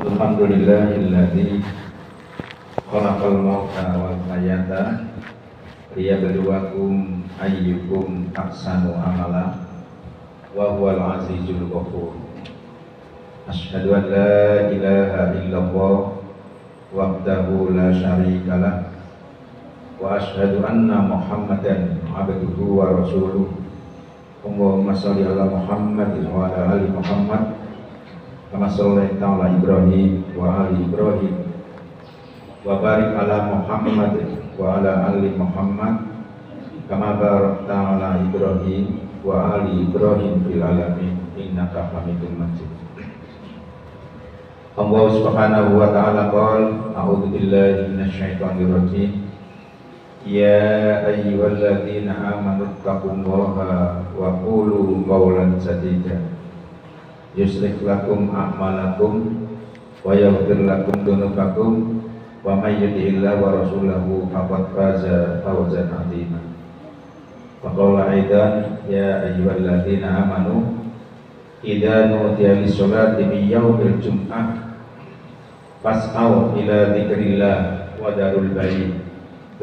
Alhamdulillahilladzi khalaqal mauta wal hayata liyabluwakum ayyukum ahsanu amala wa huwal azizul ghafur. Asyhadu an la ilaha illallah wahdahu la syarikalah wa asyhadu anna Muhammadan abduhu wa rasuluh. Allahumma shalli ala Muhammadin wa ala ali Muhammad kama shallaita ala Ibrahim wa ali Ibrahim wa barik ala Muhammad wa ala ali Muhammad kama barakta ala Ibrahim wa ali Ibrahim fil alamin innaka Hamidum Majid. Allah Subhanahu wa ta'ala qala a'udzu billahi minasyaitonir rajim. Ya ayyuhalladzina amanu taqullaha wa qulu qawlan sadida yuslih lakum a'malakum wa yaghfir lakum dzunubakum wa may yuti'illah wa rasulahu faqad faza fawzan 'azima. Wa qala aidan ya ayyuhalladzina amanu idza nudiya lis-sholati min yaumil jum'ah fas'au ila dzikrillah wa darul bai'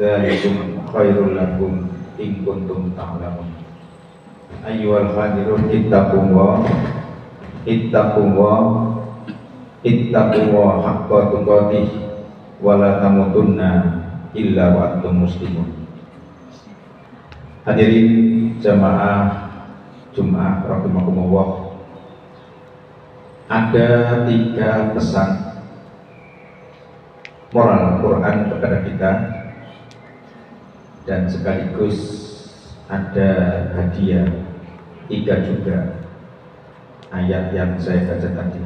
dzalikum khairul lakum in kuntum ta'lamun. Ayyuhal hadirun ittaqullah haqqa tuqatih wa la tamutunna illa wa antum muslimun. Hadirin jamaah Jumat rahimakumullah, ada 3 pesan moral Quran kepada kita dan sekaligus ada hadiah 3 juga ayat yang saya baca tadi.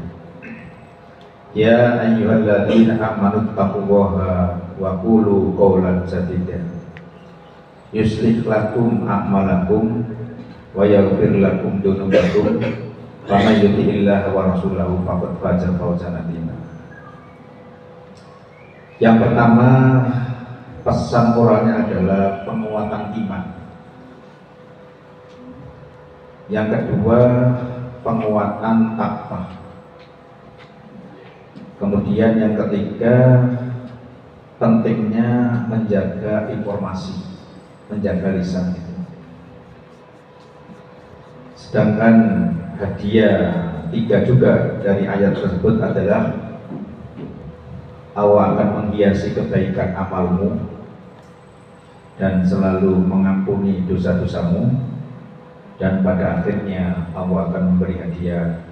Ya ayyuhalladzina amanu taqullaha wa qulu qawlan sadida yuslih lakum a'malakum wa yaghfir lakum dzunubakum wa may yuti'illah wa rasulahu faqad faza fawzan 'azima. Yang pertama, pesan moralnya adalah penguatan iman. Yang kedua, penguatan takwa. Kemudian yang ketiga, pentingnya menjaga informasi, menjaga lisan itu. Sedangkan hadiah 3 juga dari ayat tersebut adalah Allah akan menghiasi kebaikan amalmu dan selalu mengampuni dosa-dosamu, dan pada akhirnya Allah akan memberi hadiah.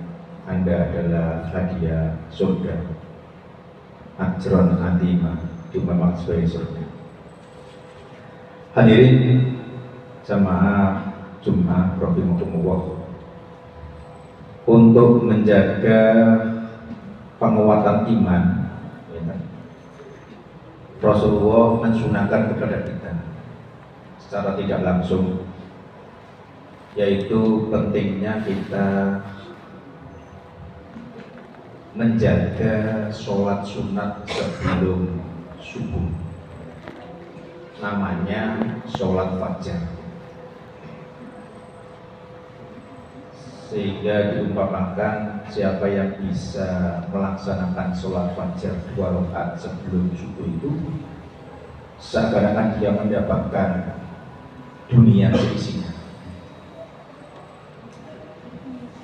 Anda adalah hadiah surga, ajron azima, cuma maksudnya surga. Hadirin jamaah Jumat rahimakumullah, untuk menjaga penguatan iman, Rasulullah mensunahkan kepada kita secara tidak langsung, yaitu pentingnya kita menjaga sholat sunat sebelum subuh, namanya sholat fajar, sehingga diumpamakan siapa yang bisa melaksanakan sholat fajar 2 rakaat sebelum subuh itu seakan-akan dia mendapatkan dunia seisinya.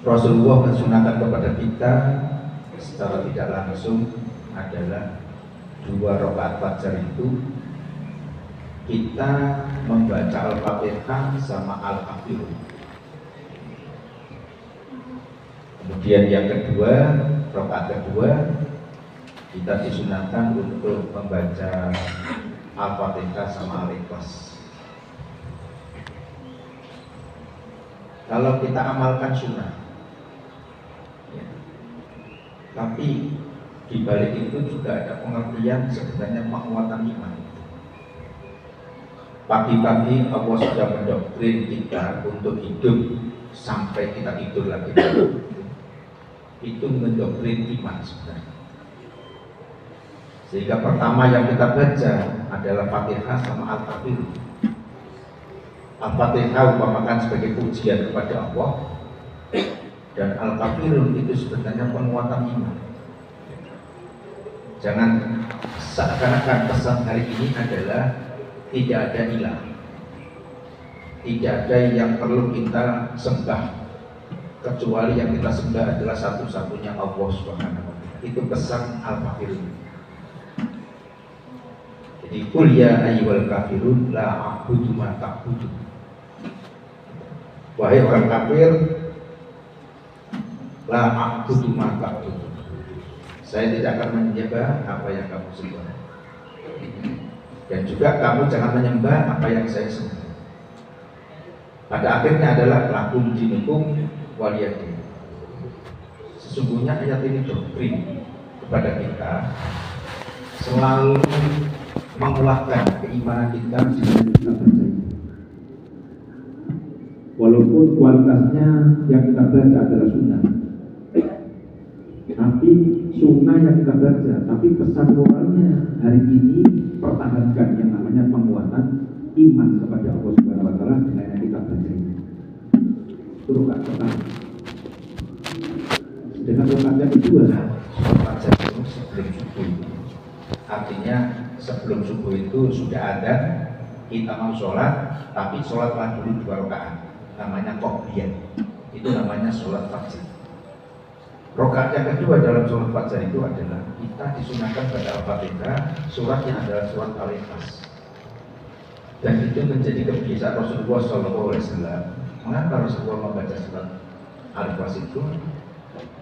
Rasulullah mensunahkan kepada kita secara tidak langsung adalah 2 rakaat fajar itu kita membaca Al-Fatihah sama Al-Kafirun. Kemudian yang kedua, rakaat kedua, kita disunahkan untuk membaca Al-Fatihah sama Al-Ikhlas. Kalau kita amalkan sunnah, ya, tapi di balik itu juga ada pengertian sebenarnya penguatan iman. Pagi-pagi Allah sudah mendoktrin kita untuk hidup sampai kita tidur lagi. Itu mendoktrin iman sebenarnya. Sehingga pertama yang kita baca adalah Fatihah sama Al-Kafirun. Al-Fatihah umpamakan sebagai pujian kepada Allah, dan Al-Kafirun itu sebenarnya penguatan iman. Jangan seakan-akan pesan hari ini adalah tidak ada ilah, tidak ada yang perlu kita sembah kecuali yang kita sembah adalah satu-satunya Allah Subhanahu wa Ta'ala. Itu pesan Al-Fakir. Jadi qul ya ayyuhal kafirun la a'budu ma ta'budun. Wahai orang kafir, la a'budu ma ta'budun. Saya tidak akan menyembah apa yang kamu sembah. Dan juga kamu jangan menyembah apa yang saya sembah. Pada akhirnya adalah lakum dinukum waliyadin. Sesungguhnya ayat ini doktrin kepada kita selalu menguatkan keimanan kita dengan kita baca. Walaupun kualitasnya yang kita baca adalah sunnah, tapi sunnah yang kita baca, tapi pesan moralnya hari ini pertahankan yang namanya penguatan iman kepada Allah Subhanahu wa Ta'ala dengan yang kita baca ini. Itu rakaat pertama. Dengan rakaat yang kedua, sholat itu sebelum subuh. Artinya sebelum subuh itu sudah ada, kita mau sholat, tapi sholatlah dulu 2 rakaat. Namanya qobliyah. Itu namanya sholat fajr. Rakaat yang kedua dalam sholat fajar itu adalah kita disunahkan baca Al-Fatihah, suratnya adalah surat Al-Ikhlas. Dan itu menjadi kebiasaan Rasulullah SAW. Mengapa Rasulullah membaca surat Al-Ikhlas itu?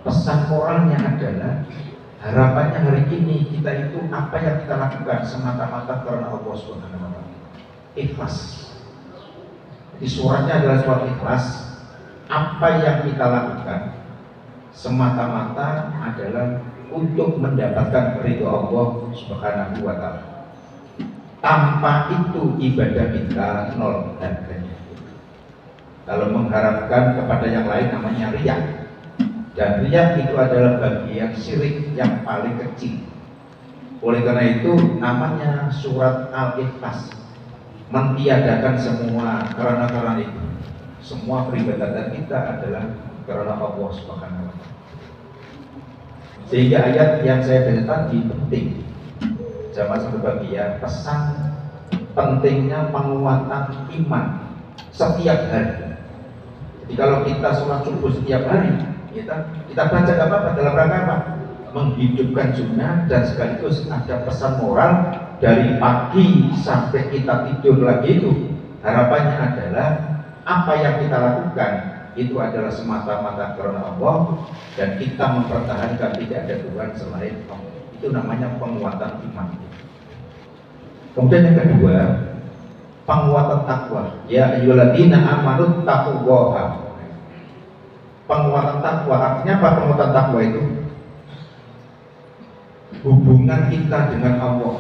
Pesan moralnya adalah harapannya hari ini kita itu apa yang kita lakukan semata-mata karena Allah Subhanahu wa Ta'ala. Ikhlas. Di suratnya adalah surat Ikhlas. Apa yang kita lakukan semata-mata adalah untuk mendapatkan ridho Allah Subhanahu wa Ta'ala. Tanpa itu ibadah kita nol harganya. Kalau mengharapkan kepada yang lain namanya riya. Dan riya itu adalah bagian syirik yang paling kecil. Oleh karena itu namanya surat Al-Ikhlas, mentiadakan semua karena itu. Semua peribadatan kita adalah karena Allah Subhanahu wa Ta'ala. Sehingga ayat yang saya baca tadi penting. Jamaah berbahagia, pesan pentingnya penguatan iman setiap hari. Jadi kalau kita sholat subuh setiap hari, kita baca apa dalam rangka apa? Menghidupkan sunnah, dan sekaligus ada pesan moral dari pagi sampai kita tidur lagi itu. Harapannya adalah apa yang kita lakukan itu adalah semata-mata karena Allah, dan kita mempertahankan tidak ada Tuhan selain Allah. Itu namanya penguatan iman. Kemudian yang kedua, penguatan takwa. Ya ayyuhalladzina amanu taqullaha. Penguatan takwa artinya apa? Penguatan takwa itu hubungan kita dengan Allah.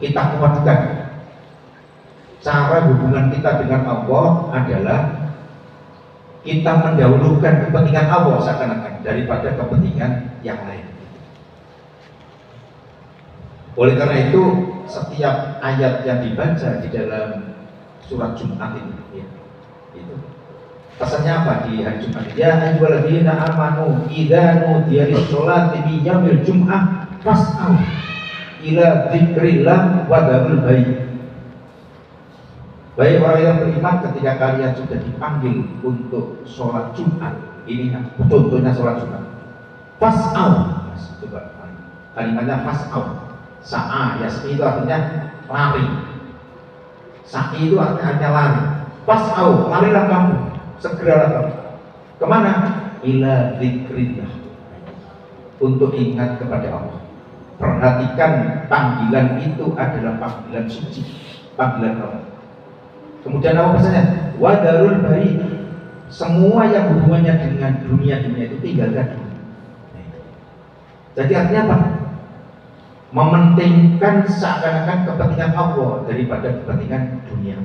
Kita kuatkan. Cara hubungan kita dengan Allah adalah kita mendahulukan kepentingan Allah seakan-akan daripada kepentingan yang lain. Oleh karena itu setiap ayat yang dibaca di dalam surat Jumat ini, itu pesannya apa di hari Jumat? Ya ayyuhalladzina amanu idza nudiya lis-sholati fi yaumil jum'ah fas'au ila dzikrillah wa dzarul bai'. Baik orang yang beriman, ketika kalian sudah dipanggil untuk sholat Jumat, ini contohnya sholat Jumat, fas'au, coba kalimatnya fas'au, sa'a, yasmi itu artinya lari, sa'i itu artinya lari, fas'au, larilah kamu, segeralah kamu, kemana? Ila dzikrillah, untuk ingat kepada Allah. Perhatikan panggilan itu adalah panggilan suci, panggilan Allah. Kemudian apa pesannya? Wadarul bari, semua yang hubungannya dengan dunia-dunia itu tinggalkan. Jadi artinya apa? Mementingkan seakan-akan kepentingan Allah daripada kepentingan dunia.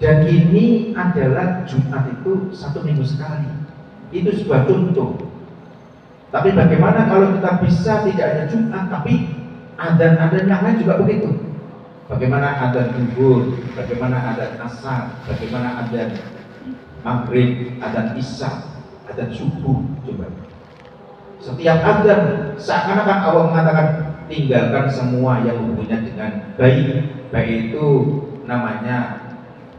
Dan ini adalah Jumat itu 1 minggu sekali. Itu sebuah contoh. Tapi bagaimana kalau kita bisa tidak hanya Jumat, tapi adzan-adzan yang lain juga begitu. Bagaimana adzan zuhur, bagaimana adzan asar, bagaimana adzan maghrib, adzan isya, adzan subuh, coba. Setiap adzan seakan-akan Allah mengatakan tinggalkan semua yang hubungannya dengan bayi. Bayi itu namanya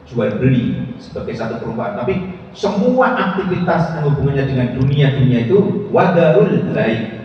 jual beli sebagai satu perumpamaan, tapi semua aktivitas yang hubungannya dengan dunia itu wadarul baik.